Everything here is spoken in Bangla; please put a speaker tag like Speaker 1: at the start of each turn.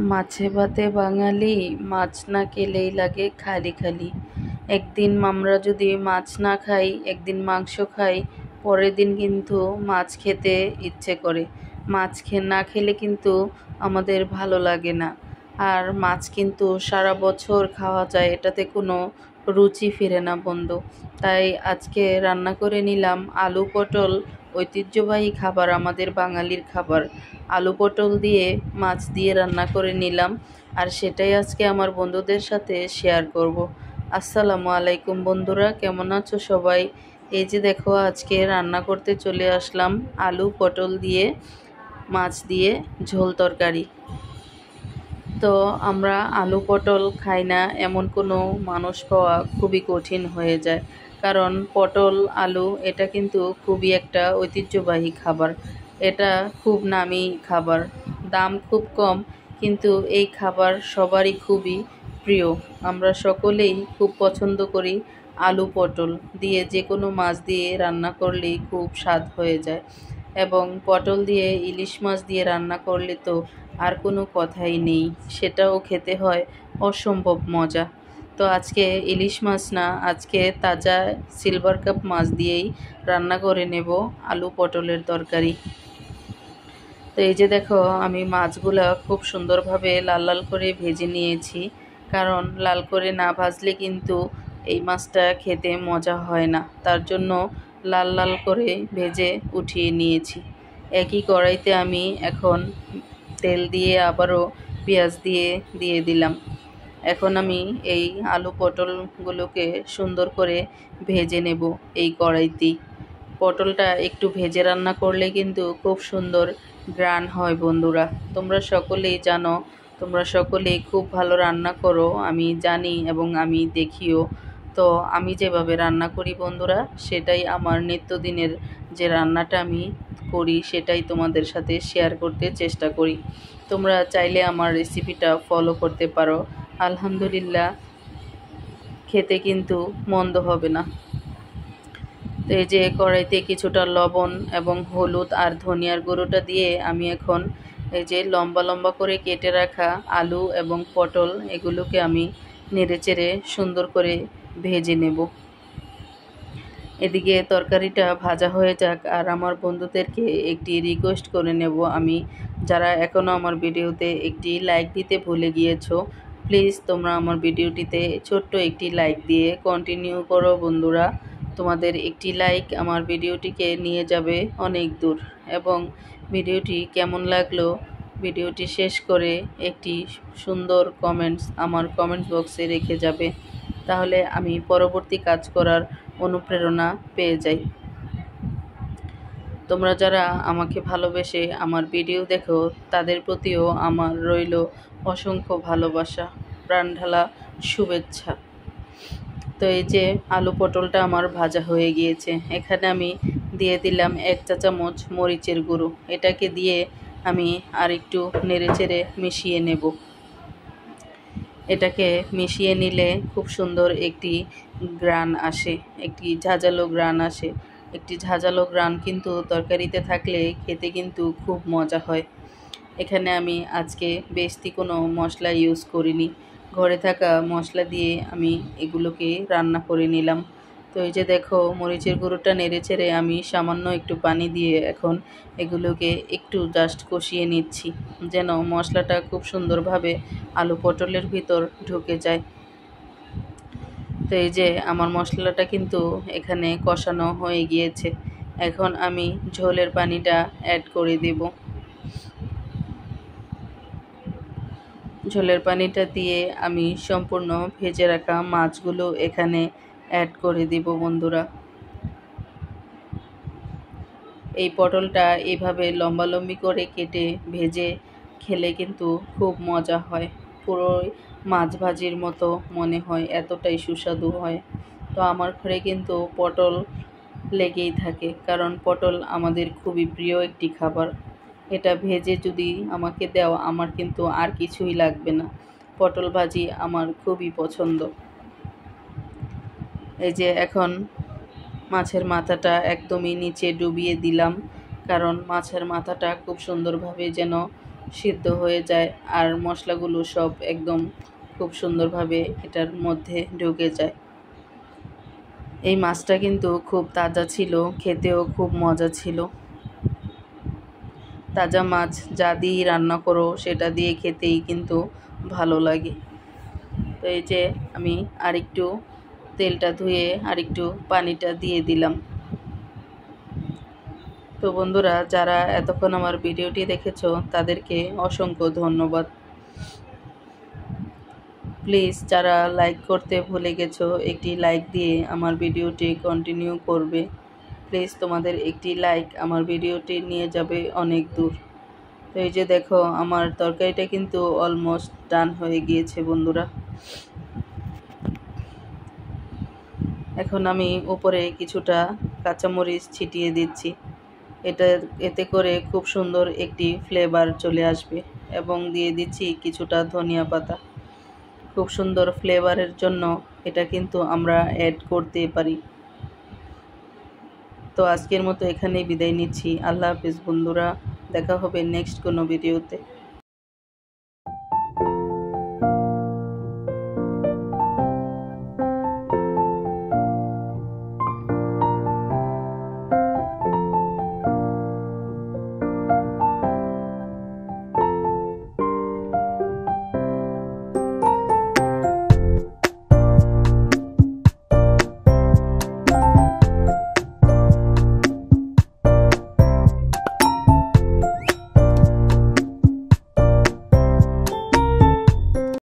Speaker 1: মাছে ভাতে বাঙালি, মাছ না খেলেই লাগে খালি খালি। একদিন আমরা যদি মাছ না খাই, একদিন মাংস খাই, পরের দিন কিন্তু মাছ খেতে ইচ্ছে করে। মাছ না খেলে কিন্তু আমাদের ভালো লাগে না। আর মাছ কিন্তু সারা বছর খাওয়া যায়, এটাতে কোনো রুচি ফিরে না বন্ধু। তাই আজকে রান্না করে নিলাম আলু পটল, ঐতিহ্যবাহী খাবার, আমাদের বাঙালির খাবার। আলু পটল দিয়ে মাছ দিয়ে রান্না করে নিলাম, আর সেটাই আজকে আমার বন্ধুদের সাথে শেয়ার করব। আসসালামু আলাইকুম বন্ধুরা, কেমন আছো সবাই? এই যে দেখো, আজকে রান্না করতে চলে আসলাম আলু পটল দিয়ে মাছ দিয়ে ঝোল তরকারি। তো আমরা আলু পটল খাই না এমন কোনো মানুষ পাওয়া খুবই কঠিন হয়ে যায়, কারণ পটল আলু এটা কিন্তু খুবই একটা ঐতিহ্যবাহী খাবার। এটা খুব নামি খাবার, দাম খুব কম, কিন্তু এই খাবার সবারই খুবই প্রিয়। আমরা সকলেই খুব পছন্দ করি আলু পটল দিয়ে যে কোনো মাছ দিয়ে রান্না করলেই খুব স্বাদ হয়ে যায়, এবং পটল দিয়ে ইলিশ মাছ দিয়ে রান্না করলে তো আর কোনো কথাই নেই, সেটাও খেতে হয় অসম্ভব মজা। তো আজকে ইলিশ মাছ না, আজকে তাজা সিলভার কাপ মাছ দিয়েই রান্না করে নেব আলু পটলের তরকারি। তো এই যে দেখো, আমি মাছগুলা খুব সুন্দরভাবে লাল লাল করে ভেজে নিয়েছি, কারণ লাল করে না ভাজলে কিন্তু এই মাছটা খেতে মজা হয় না। তার জন্য লাল লাল করে ভেজে উঠিয়ে নিয়েছি। একই কড়াইতে আমি এখন তেল দিয়ে আবারও পেঁয়াজ দিয়ে দিলাম। এখন আমি এই আলু পটলগুলোকে সুন্দর করে ভেজে নেব এই কড়াইতেই। পটলটা একটু ভেজে রান্না করলে কিন্তু খুব সুন্দর গ্রান হয় বন্ধুরা। তোমরা সকলেই জানো, তোমরা সকলেই খুব ভালো রান্না করো, আমি জানি এবং আমি দেখিও। তো আমি যেভাবে রান্না করি বন্ধুরা, সেটাই আমার নিত্যদিনের যে রান্নাটা আমি করি সেটাই তোমাদের সাথে শেয়ার করতে চেষ্টা করি। তোমরা চাইলে আমার রেসিপিটা ফলো করতে পারো। আলহামদুলিল্লাহ, খেতে কিন্তু মন্দ হবে না। তো এই যে কড়াইতে কিছুটা লবণ এবং হলুদ আর ধনিয়ার গুঁড়োটা দিয়ে আমি এখন এই যে লম্বা লম্বা করে কেটে রাখা আলু এবং পটল, এগুলোকে আমি নেড়েচেড়ে সুন্দর করে ভেজে নেব। এদিকে তরকারিটা ভাজা হয়ে যাক, আর আমার বন্ধুদেরকে একটি রিকোয়েস্ট করে নেব আমি, যারা এখনও আমার ভিডিওতে একটি লাইক দিতে ভুলে গিয়েছো, প্লিজ তোমরা আমার ভিডিওটিতে ছোট্ট একটি লাইক দিয়ে কন্টিনিউ করো বন্ধুরা। তোমাদের একটি লাইক আমার ভিডিওটিকে নিয়ে যাবে অনেক দূর, এবং ভিডিওটি কেমন লাগলো ভিডিওটি শেষ করে একটি সুন্দর কমেন্টস আমার কমেন্ট বক্সে রেখে যাবে, তাহলে আমি পরবর্তী কাজ করার অনুপ্রেরণা পেয়ে যাই। তোমরা যারা আমাকে ভালোবেসে আমার ভিডিও দেখো, তাদের প্রতিও আমার রইল অসংখ্য ভালোবাসা, প্রাণঢালা শুভেচ্ছা। তো এই যে আলু পটলটা আমার ভাজা হয়ে গিয়েছে, এখানে আমি দিয়ে দিলাম 1 চা চামচ মরিচের গুঁড়ো। এটাকে দিয়ে আমি আর একটু নেড়েচেড়ে মিশিয়ে নেব। এটাকে মিশিয়ে নিলে খুব সুন্দর একটি গ্রান আসে, একটি ঝাঁঝালো গ্রান আসে। একটি ঝাঁঝালো গ্রান কিন্তু তরকারিতে থাকলে খেতে কিন্তু খুব মজা হয়। এখানে আমি আজকে বেশি কোনো মশলা ইউজ করিনি, ঘরে থাকা মশলা দিয়ে আমি এগুলোকে রান্না করে নিলাম। তো এই যে দেখো, মরিচের গুঁড়োটা নেড়েচেড়ে আমি সামান্য একটু পানি দিয়ে এখন এগুলোকে একটু জাস্ট কষিয়ে নিচ্ছি, যেন মশলাটা খুব সুন্দরভাবে আলু পটলের ভিতর ঢুকে যায়। তো এই যে আমার মশলাটা কিন্তু এখানে কষানো হয়ে গিয়েছে, এখন আমি ঝোলের পানিটা অ্যাড করে দেব। ঝোলের পানিটা দিয়ে আমি সম্পূর্ণ ভেজে রাখা মাছগুলো এখানে অ্যাড করে দেব বন্ধুরা। এই পটলটা এইভাবে লম্বালম্বি করে কেটে ভেজে খেলে কিন্তু খুব মজা হয়, পুরোই মাছ ভাজির মতো মনে হয়, এতটাই সুস্বাদু হয়। তো আমার ঘরে কিন্তু পটল লেগেই থাকে, কারণ পটল আমাদের খুবই প্রিয় একটি খাবার। এটা ভেজে যদি আমাকে দাও, আমার কিন্তু আর কিছুই লাগবে না। পটল ভাজি আমার খুবই পছন্দ। এই যে এখন মাছের মাথাটা একদমই নিচে ডুবিয়ে দিলাম, কারণ মাছের মাথাটা খুব সুন্দরভাবে যেন সিদ্ধ হয়ে যায় আর মশলাগুলো সব একদম খুব সুন্দরভাবে এটার মধ্যে ঢুকে যায়। এই মাছটা কিন্তু খুব তাজা ছিল, খেতেও খুব মজা ছিল। তাজা মাছ যা দিয়েই রান্না করো সেটা দিয়ে খেতেই কিন্তু ভালো লাগে। তো এই যে আমি আরেকটু তেলটা ধুয়ে আরেকটু পানিটা দিয়ে দিলাম। তো বন্ধুরা, যারা এতক্ষণ আমার ভিডিওটি দেখেছো তাদেরকে অসংখ্য ধন্যবাদ। প্লিজ যারা লাইক করতে ভুলে গেছো একটি লাইক দিয়ে আমার ভিডিওটি কন্টিনিউ করবে। প্লিজ তোমাদের একটি লাইক আমার ভিডিওটি নিয়ে যাবে অনেক দূর। তো এই যে দেখো আমার তরকারিটা কিন্তু অলমোস্ট ডান হয়ে গিয়েছে বন্ধুরা। এখন আমি উপরে কিছুটা কাঁচামরিচ ছিটিয়ে দিচ্ছি। এতে করে খুব সুন্দর একটি ফ্লেভার চলে আসবে। এবং দিয়ে দিচ্ছি কিছুটা ধনিয়া পাতা। খুব সুন্দর ফ্লেভারের জন্য এটা কিন্তু আমরা অ্যাড করতে পারি। তো আজকের মতো এখানেই বিদায় নিচ্ছি। আল্লাহ হাফেজ বন্ধুরা, দেখা হবে নেক্সট কোনো ভিডিওতে।